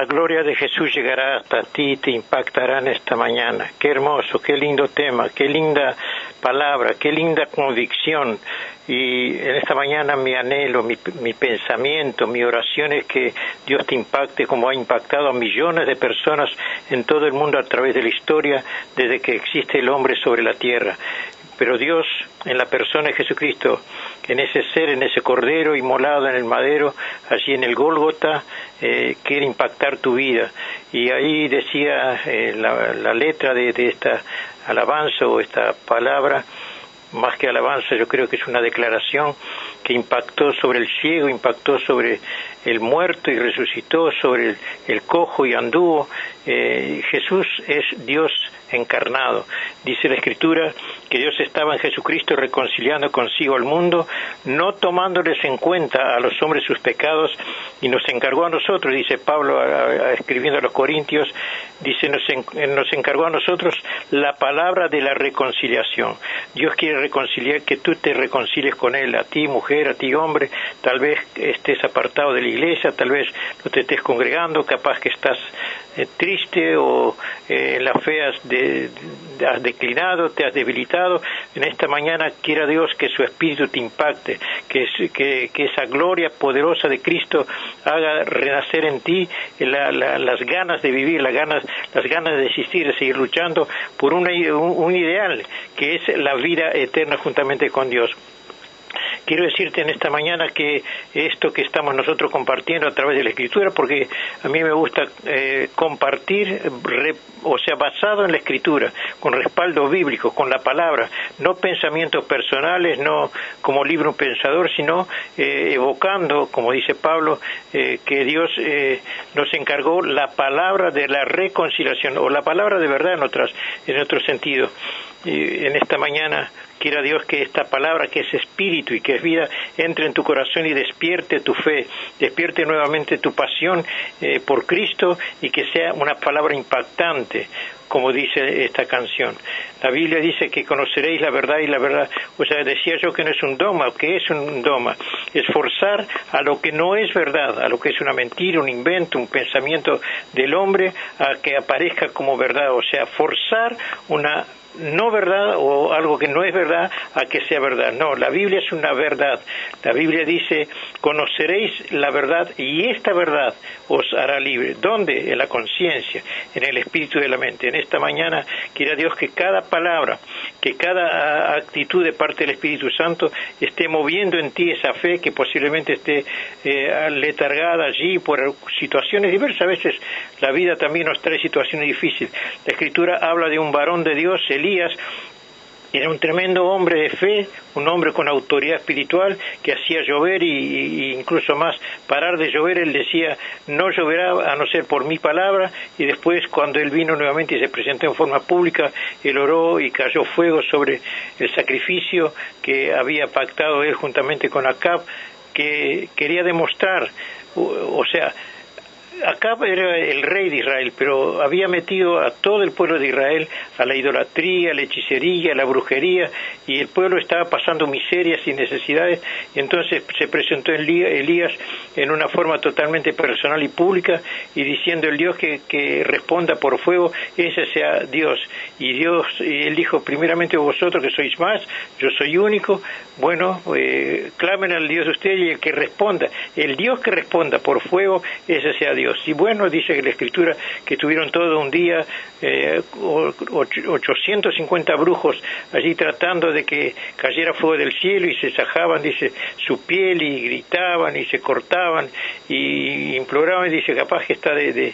La gloria de Jesús llegará hasta ti y te impactará en esta mañana. Qué hermoso, qué lindo tema, qué linda palabra, qué linda convicción. Y en esta mañana mi anhelo, mi pensamiento, mi oración es que Dios te impacte como ha impactado a millones de personas en todo el mundo a través de la historia desde que existe el hombre sobre la tierra. Pero Dios, en la persona de Jesucristo, en ese ser, en ese cordero inmolado en el madero, allí en el Gólgota, quiere impactar tu vida. Y ahí decía la letra de esta alabanza o esta palabra, más que alabanza, yo creo que es una declaración que impactó sobre el ciego, impactó sobre el muerto y resucitó, sobre el cojo y anduvo. Jesús es Dios encarnado. Dice la Escritura que Dios estaba en Jesucristo reconciliando consigo al mundo, no tomándoles en cuenta a los hombres sus pecados, y nos encargó a nosotros, dice Pablo escribiendo a los Corintios, dice nos encargó a nosotros la palabra de la reconciliación. Dios quiere reconciliar, que tú te reconcilies con Él, a ti mujer, a ti hombre. Tal vez estés apartado de la iglesia, tal vez no te estés congregando, capaz que estás triste o en la fe has declinado, te has debilitado. En esta mañana quiera Dios que su Espíritu te impacte, que esa gloria poderosa de Cristo haga renacer en ti las ganas de vivir, las ganas de existir, de seguir luchando por un ideal que es la vida eterna juntamente con Dios. Quiero decirte en esta mañana que esto que estamos nosotros compartiendo a través de la Escritura, porque a mí me gusta compartir, basado en la Escritura, con respaldo bíblico, con la palabra, no pensamientos personales, no como libro un pensador, sino evocando, como dice Pablo, que Dios nos encargó la palabra de la reconciliación, o la palabra de verdad en otro sentido. Y en esta mañana quiera Dios que esta palabra, que es espíritu y que es vida, entre en tu corazón y despierte tu fe, despierte nuevamente tu pasión por Cristo, y que sea una palabra impactante, como dice esta canción. La Biblia dice que conoceréis la verdad, y la verdad, o sea, decía yo que no es un dogma. ¿Qué es un dogma? Es forzar a lo que no es verdad, a lo que es una mentira, un invento, un pensamiento del hombre, a que aparezca como verdad, o sea, forzar una no verdad o algo que no es verdad a que sea verdad. No, la Biblia es una verdad. La Biblia dice, conoceréis la verdad y esta verdad os hará libre. ¿Dónde? En la conciencia, en el espíritu de la mente. En esta mañana quiera Dios que cada palabra, que cada actitud de parte del Espíritu Santo esté moviendo en ti esa fe que posiblemente esté letargada allí por situaciones diversas. A veces la vida también nos trae situaciones difíciles. La Escritura habla de un varón de Dios, Elías. Era un tremendo hombre de fe, un hombre con autoridad espiritual que hacía llover y incluso más parar de llover. Él decía, no lloverá a no ser por mi palabra, y después cuando él vino nuevamente y se presentó en forma pública, él oró y cayó fuego sobre el sacrificio que había pactado él juntamente con Acab, que quería demostrar, o sea, Acab era el rey de Israel, pero había metido a todo el pueblo de Israel a la idolatría, a la hechicería, a la brujería, y el pueblo estaba pasando miserias y necesidades. Y entonces se presentó Elías en una forma totalmente personal y pública, y diciendo el Dios que responda por fuego, ese sea Dios. Y él dijo, primeramente vosotros que sois más, yo soy único, bueno, clamen al Dios de ustedes, y el Dios que responda por fuego, ese sea Dios. Y bueno, dice la Escritura que tuvieron todo un día 850 brujos allí tratando de que cayera fuego del cielo, y se sajaban, dice, su piel, y gritaban y se cortaban y imploraban, y dice, capaz que está de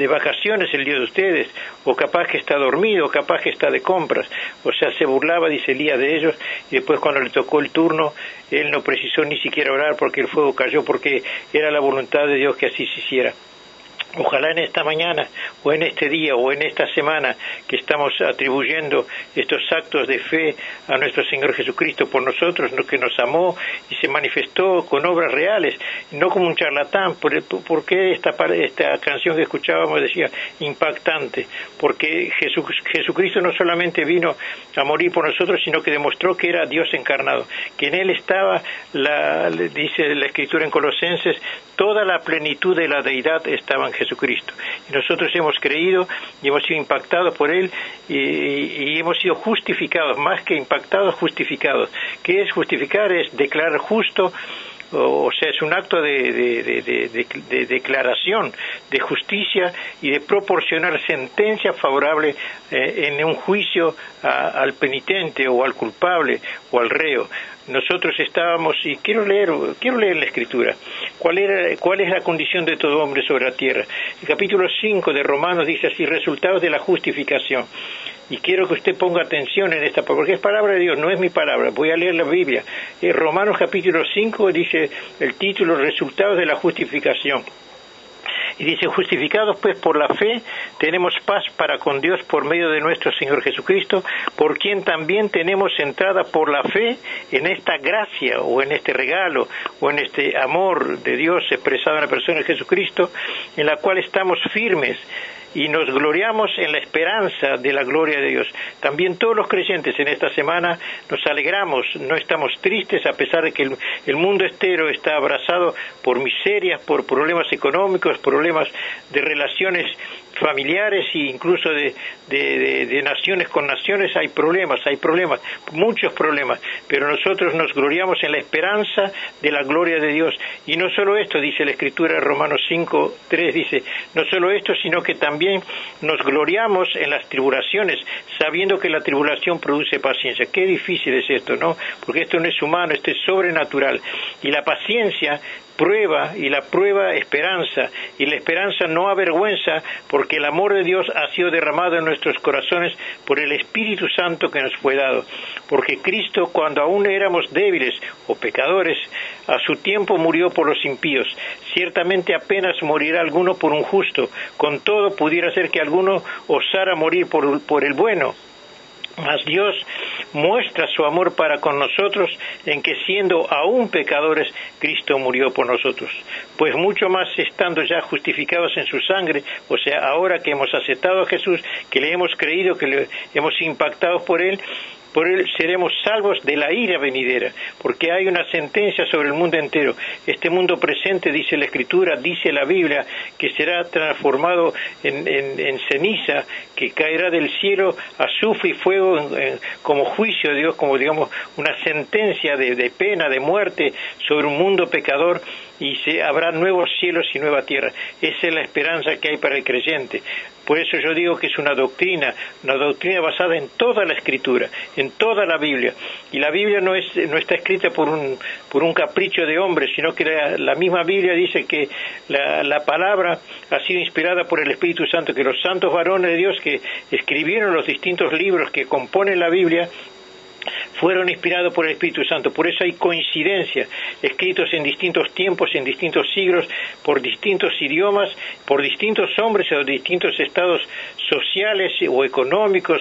vacaciones el Dios de ustedes, o capaz que está dormido, o capaz que está de compras. O sea, se burlaba, dice Elías, de ellos, y después cuando le tocó el turno, él no precisó ni siquiera orar porque el fuego cayó, porque era la voluntad de Dios que así se hiciera. Ojalá en esta mañana, o en este día, o en esta semana, que estamos atribuyendo estos actos de fe a nuestro Señor Jesucristo por nosotros, que nos amó y se manifestó con obras reales, no como un charlatán. ¿Por qué esta canción que escuchábamos decía impactante? Porque Jesucristo no solamente vino a morir por nosotros, sino que demostró que era Dios encarnado, que en Él estaba, dice la Escritura en Colosenses, toda la plenitud de la deidad estaba en Jesucristo. Y nosotros hemos creído y hemos sido impactados por Él y hemos sido justificados, más que impactados, justificados. ¿Qué es justificar? Es declarar justo, o sea, es un acto de declaración de justicia y de proporcionar sentencia favorable en un juicio al penitente o al culpable o al reo. Nosotros estábamos, y quiero leer la Escritura, ¿cuál es la condición de todo hombre sobre la tierra? El capítulo 5 de Romanos dice así: resultados de la justificación. Y quiero que usted ponga atención en esta, porque es palabra de Dios, no es mi palabra. Voy a leer la Biblia. Romanos capítulo 5 dice el título: resultados de la justificación. Y dice: justificados pues por la fe, tenemos paz para con Dios por medio de nuestro Señor Jesucristo, por quien también tenemos entrada por la fe en esta gracia, o en este regalo, o en este amor de Dios expresado en la persona de Jesucristo, en la cual estamos firmes y nos gloriamos en la esperanza de la gloria de Dios. También todos los creyentes en esta semana nos alegramos, no estamos tristes, a pesar de que el mundo entero está abrazado por miserias, por problemas económicos, problemas de relaciones familiares e incluso de naciones con naciones. Hay problemas, muchos problemas, pero nosotros nos gloriamos en la esperanza de la gloria de Dios. Y no solo esto, dice la Escritura de Romanos 5:3, dice, no solo esto, sino que también nos gloriamos en las tribulaciones, sabiendo que la tribulación produce paciencia. Qué difícil es esto, ¿no? Porque esto no es humano, esto es sobrenatural. Y la paciencia prueba, y la prueba esperanza, y la esperanza no avergüenza, porque el amor de Dios ha sido derramado en nuestros corazones por el Espíritu Santo que nos fue dado. Porque Cristo, cuando aún éramos débiles o pecadores, a su tiempo murió por los impíos. Ciertamente apenas morirá alguno por un justo, con todo pudiera ser que alguno osara morir por el bueno. Mas Dios muestra su amor para con nosotros en que, siendo aún pecadores, Cristo murió por nosotros. Pues mucho más estando ya justificados en su sangre, o sea, ahora que hemos aceptado a Jesús, que le hemos creído, que le hemos impactado por Él seremos salvos de la ira venidera, porque hay una sentencia sobre el mundo entero. Este mundo presente, dice la Escritura, dice la Biblia, que será transformado en ceniza, que caerá del cielo azufre y fuego como juicio de Dios, como digamos una sentencia de pena, de muerte sobre un mundo pecador, y habrá nuevos cielos y nueva tierra. Esa es la esperanza que hay para el creyente. Por eso yo digo que es una doctrina basada en toda la Escritura, en toda la Biblia. Y la Biblia no está escrita por un capricho de hombre, sino que la misma Biblia dice que la palabra ha sido inspirada por el Espíritu Santo, que los santos varones de Dios que escribieron los distintos libros que componen la Biblia fueron inspirados por el Espíritu Santo. Por eso hay coincidencias, escritos en distintos tiempos, en distintos siglos, por distintos idiomas, por distintos hombres o distintos estados sociales o económicos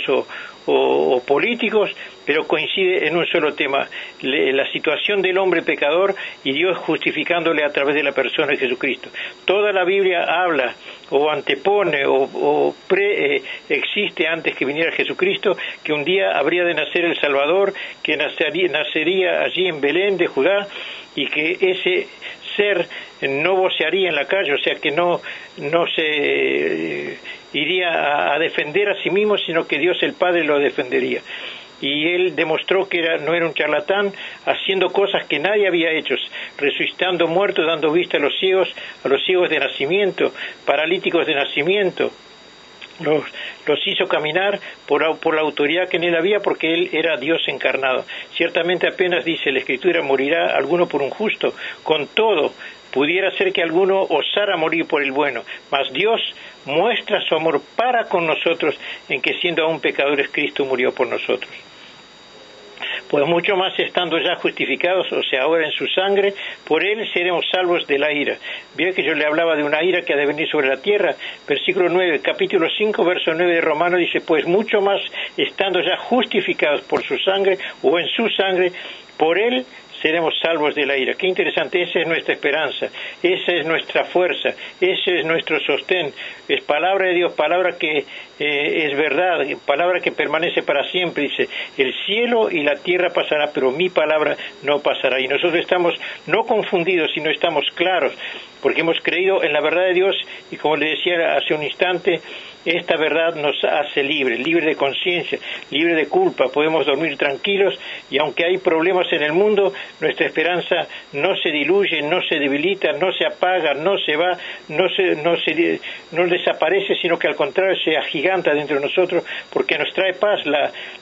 o políticos, pero coincide en un solo tema: la situación del hombre pecador y Dios justificándole a través de la persona de Jesucristo. Toda la Biblia habla o antepone existe antes que viniera Jesucristo, que un día habría de nacer el Salvador, que nacería allí en Belén de Judá, y que ese ser no vocearía en la calle, o sea que no se iría a defender a sí mismo, sino que Dios el Padre lo defendería. Y él demostró que no era un charlatán, haciendo cosas que nadie había hecho, resucitando muertos, dando vista a los ciegos de nacimiento, paralíticos de nacimiento. Los hizo caminar por la autoridad que en él había, porque él era Dios encarnado. Ciertamente apenas, dice la Escritura, morirá alguno por un justo. Con todo, pudiera ser que alguno osara morir por el bueno, mas Dios muestra su amor para con nosotros en que, siendo aún pecadores, Cristo murió por nosotros. Pues mucho más estando ya justificados, o sea, ahora en su sangre, por Él seremos salvos de la ira. Vio que yo le hablaba de una ira que ha de venir sobre la tierra. Versículo 9, capítulo 5, verso 9 de Romanos dice: pues mucho más estando ya justificados por su sangre, o en su sangre, por Él seremos salvos de la ira. Qué interesante, esa es nuestra esperanza, esa es nuestra fuerza, ese es nuestro sostén. Es palabra de Dios, palabra que es verdad, palabra que permanece para siempre. Dice, el cielo y la tierra pasará, pero mi palabra no pasará. Y nosotros estamos no confundidos, sino estamos claros, porque hemos creído en la verdad de Dios, y como le decía hace un instante, esta verdad nos hace libre de conciencia, libre de culpa. Podemos dormir tranquilos, y aunque hay problemas en el mundo, nuestra esperanza no se diluye, no se debilita, no se apaga, no se va, no desaparece, sino que al contrario se agiganta dentro de nosotros, porque nos trae paz.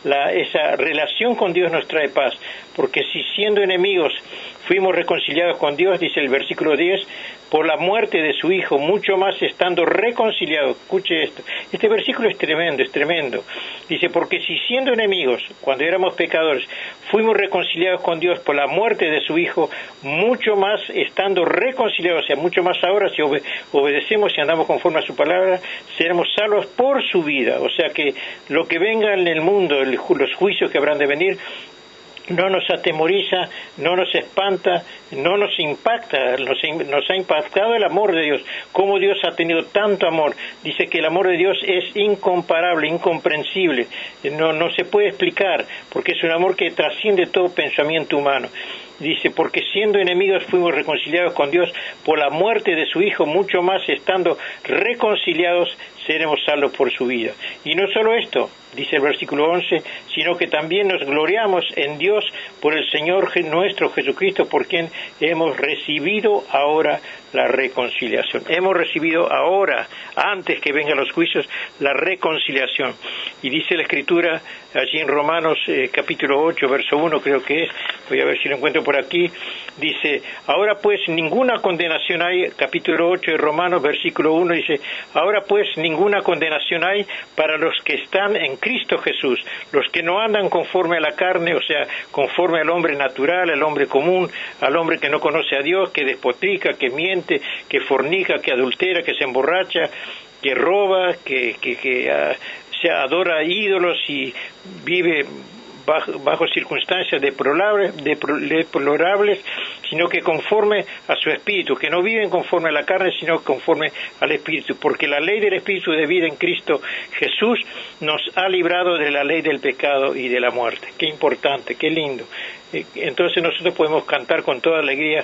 Esa relación con Dios nos trae paz, porque si siendo enemigos fuimos reconciliados con Dios, dice el versículo 10, por la muerte de su Hijo, mucho más estando reconciliados. Escuche esto, este versículo es tremendo. Dice, porque si siendo enemigos, cuando éramos pecadores, fuimos reconciliados con Dios por la muerte de su Hijo, mucho más estando reconciliados, o sea, mucho más ahora, si obedecemos y andamos conforme a su palabra, seremos salvos por su vida. O sea que lo que venga en el mundo, los juicios que habrán de venir, no nos atemoriza, no nos espanta, no nos impacta. Nos ha impactado el amor de Dios, cómo Dios ha tenido tanto amor. Dice que el amor de Dios es incomparable, incomprensible, no se puede explicar, porque es un amor que trasciende todo pensamiento humano. Dice, porque siendo enemigos fuimos reconciliados con Dios por la muerte de su Hijo, mucho más estando reconciliados seremos salvos por su vida. Y no solo esto, dice el versículo 11, sino que también nos gloriamos en Dios por el Señor nuestro Jesucristo, por quien hemos recibido ahora la reconciliación. Hemos recibido ahora, antes que vengan los juicios, la reconciliación. Y dice la Escritura, allí en Romanos capítulo 8, verso 1, creo que es, voy a ver si lo encuentro por aquí, dice, ahora pues ninguna condenación hay, capítulo 8 de Romanos, versículo 1, dice, ahora pues ninguna condenación hay para los que están en Cristo Jesús, los que no andan conforme a la carne, o sea, conforme al hombre natural, al hombre común, al hombre que no conoce a Dios, que despotrica, que miente, que fornica, que adultera, que se emborracha, que roba, que se adora a ídolos y vive bajo circunstancias deplorables, sino que conforme a su espíritu, que no viven conforme a la carne, sino conforme al espíritu, porque la ley del espíritu de vida en Cristo Jesús nos ha librado de la ley del pecado y de la muerte. Qué importante, qué lindo. Entonces nosotros podemos cantar con toda alegría,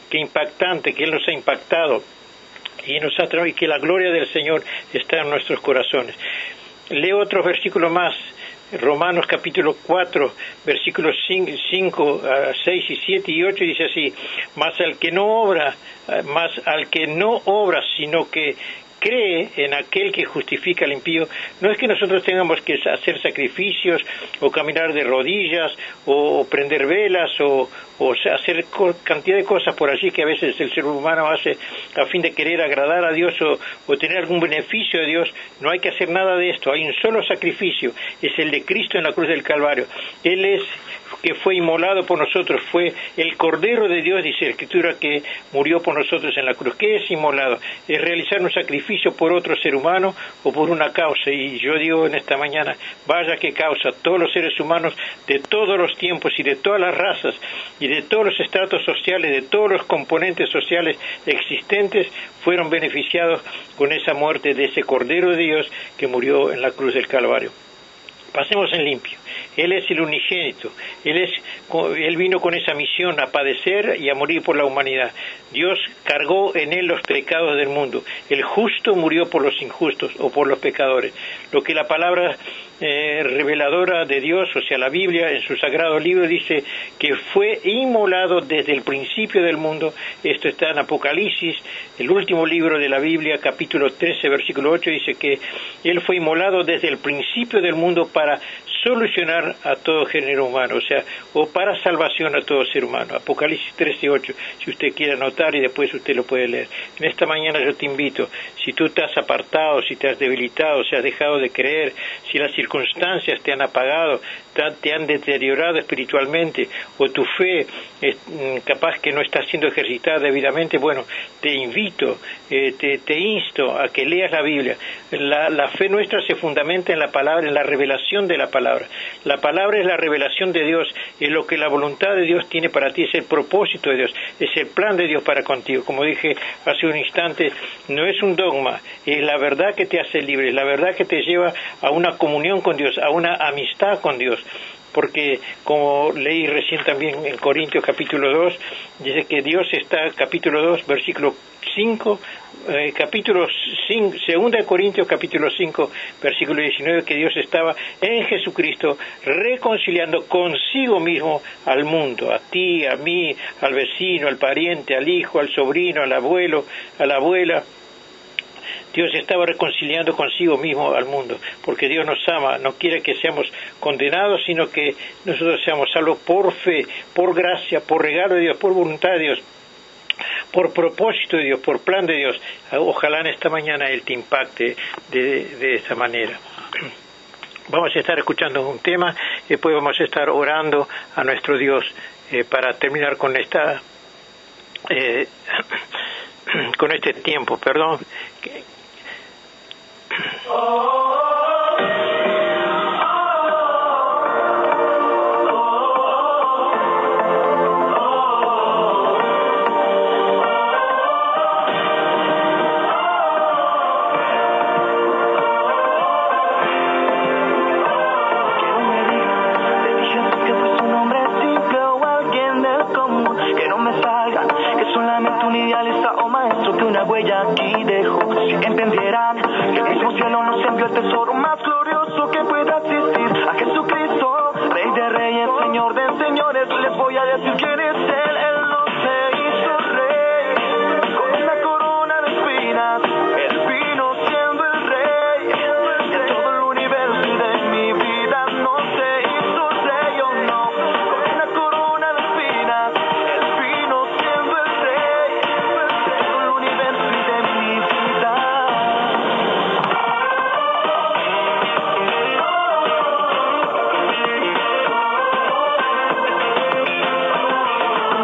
qué impactante, que Él nos ha impactado y nos ha traído, y que la gloria del Señor está en nuestros corazones. Leo otros versículos más. Romanos capítulo 4, versículos 5, 6 y 7 y 8 dice así, mas al que no obra, sino que cree en aquel que justifica al impío. No es que nosotros tengamos que hacer sacrificios o caminar de rodillas o prender velas o hacer cantidad de cosas por allí que a veces el ser humano hace a fin de querer agradar a Dios o tener algún beneficio de Dios. No hay que hacer nada de esto. Hay un solo sacrificio, es el de Cristo en la cruz del Calvario. Él es que fue inmolado por nosotros, fue el Cordero de Dios, dice la Escritura, que murió por nosotros en la cruz. ¿Qué es inmolado? Es realizar un sacrificio por otro ser humano o por una causa. Y yo digo en esta mañana, vaya qué causa. Todos los seres humanos de todos los tiempos y de todas las razas y de todos los estratos sociales, de todos los componentes sociales existentes, fueron beneficiados con esa muerte de ese Cordero de Dios que murió en la cruz del Calvario. Pasemos en limpio. Él es el unigénito. Él vino con esa misión a padecer y a morir por la humanidad. Dios cargó en él los pecados del mundo. El justo murió por los injustos o por los pecadores. Lo que la palabra reveladora de Dios, o sea, la Biblia, en su sagrado libro dice que fue inmolado desde el principio del mundo. Esto está en Apocalipsis, el último libro de la Biblia, capítulo 13, versículo 8, dice que Él fue inmolado desde el principio del mundo para solucionar a todo género humano, o sea, o para salvación a todo ser humano. Apocalipsis 13, 8, si usted quiere anotar y después usted lo puede leer. En esta mañana yo te invito, si tú te has apartado, si te has debilitado, si has dejado de creer, si las circunstancias te han apagado, te han deteriorado espiritualmente, o tu fe capaz que no está siendo ejercitada debidamente, bueno, te invito, te insto a que leas la Biblia. La fe nuestra se fundamenta en la palabra, en la revelación de la palabra. palabra. La palabra es la revelación de Dios, es lo que la voluntad de Dios tiene para ti, es el propósito de Dios, es el plan de Dios para contigo. Como dije hace un instante, no es un dogma, es la verdad que te hace libre, es la verdad que te lleva a una comunión con Dios, a una amistad con Dios. Porque, como leí recién también en Corintios capítulo 2, dice que Dios está, capítulo 2, versículo 5, capítulo 5, 2 Corintios capítulo 5, versículo 19, que Dios estaba en Jesucristo reconciliando consigo mismo al mundo, a ti, a mí, al vecino, al pariente, al hijo, al sobrino, al abuelo, a la abuela. Dios estaba reconciliando consigo mismo al mundo, porque Dios nos ama, no quiere que seamos condenados, sino que nosotros seamos salvos por fe, por gracia, por regalo de Dios, por voluntad de Dios, por propósito de Dios, por plan de Dios. Ojalá en esta mañana Él te impacte de esa manera. Vamos a estar escuchando un tema, y después vamos a estar orando a nuestro Dios para terminar con esta... con este tiempo, perdón. Huella aquí dejo, si entendieran que el mismo cielo nos envió el tesoro más glorioso que pueda existir, a Jesucristo, Rey de Reyes, Señor de Señores. Les voy a decir quién es Él no se hizo rey con una corona de espinas, Él vino siendo el rey de todo el universo y de mi vida. No se hizo rey, oh no, con una corona de espinas, Él vino siendo el rey de todo el universo y de mi vida.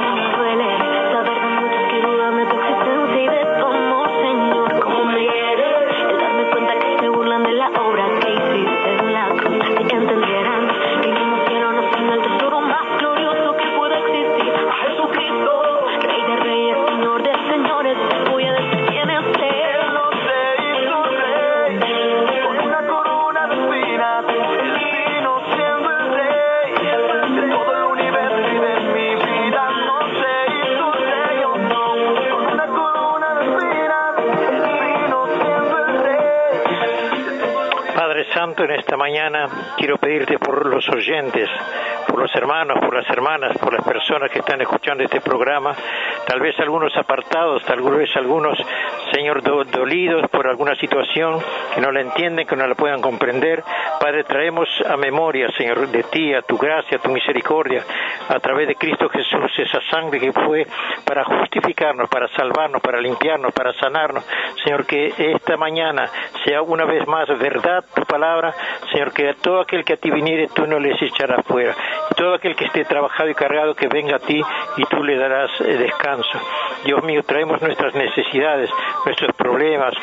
Me duele saber de muchos que dudan de tu existencia y de tu amor, Señor. Como me hiere el darme cuenta que se burlan de la obra que hiciste en la cruz. Si entendieran que el mismo cielo nos envió el tesoro más glorioso que pueda existir, a Jesucristo, Rey de Reyes, Señor de Señores. Voy a decir quién es Él no se hizo rey con una corona de espinas, Él vino siendo el rey de todo el universo y de mi vida. No se hizo rey, oh no, con una corona de espinas, Él vino siendo el rey. Padre Santo, en esta mañana quiero pedirte por los oyentes, por los hermanos, por las hermanas, por las personas que están escuchando este programa, tal vez algunos apartados, tal vez algunos, Señor, dolidos por alguna situación, que no la entienden, que no la puedan comprender. Padre, traemos a memoria, Señor, de ti, a tu gracia, a tu misericordia, a través de Cristo Jesús, esa sangre que fue para justificarnos, para salvarnos, para limpiarnos, para sanarnos. Señor, que esta mañana sea una vez más verdad tu palabra, Señor, que a todo aquel que a ti viniere tú no les echarás fuera. Y todo aquel que esté trabajado y cargado, que venga a ti y tú le darás descanso. Dios mío, traemos nuestras necesidades, nuestros problemas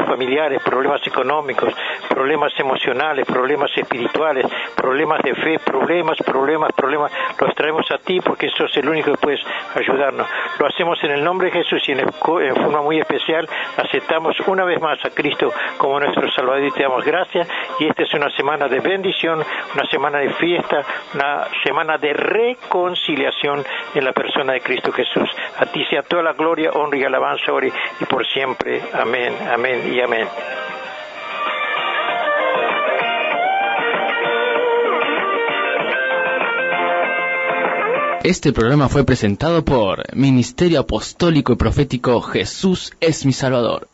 familiares, problemas económicos, problemas emocionales, problemas espirituales, problemas de fe, problemas, los traemos a ti porque sos el único que puedes ayudarnos. Lo hacemos en el nombre de Jesús y en forma muy especial aceptamos una vez más a Cristo como nuestro Salvador y te damos gracias. Y esta es una semana de bendición, una semana de fiesta, una semana de reconciliación en la persona de Cristo Jesús. A ti sea toda la gloria, honra y alabanza ahora y por siempre. Amén, amén y amén. Este programa fue presentado por Ministerio Apostólico y Profético Jesús es mi Salvador.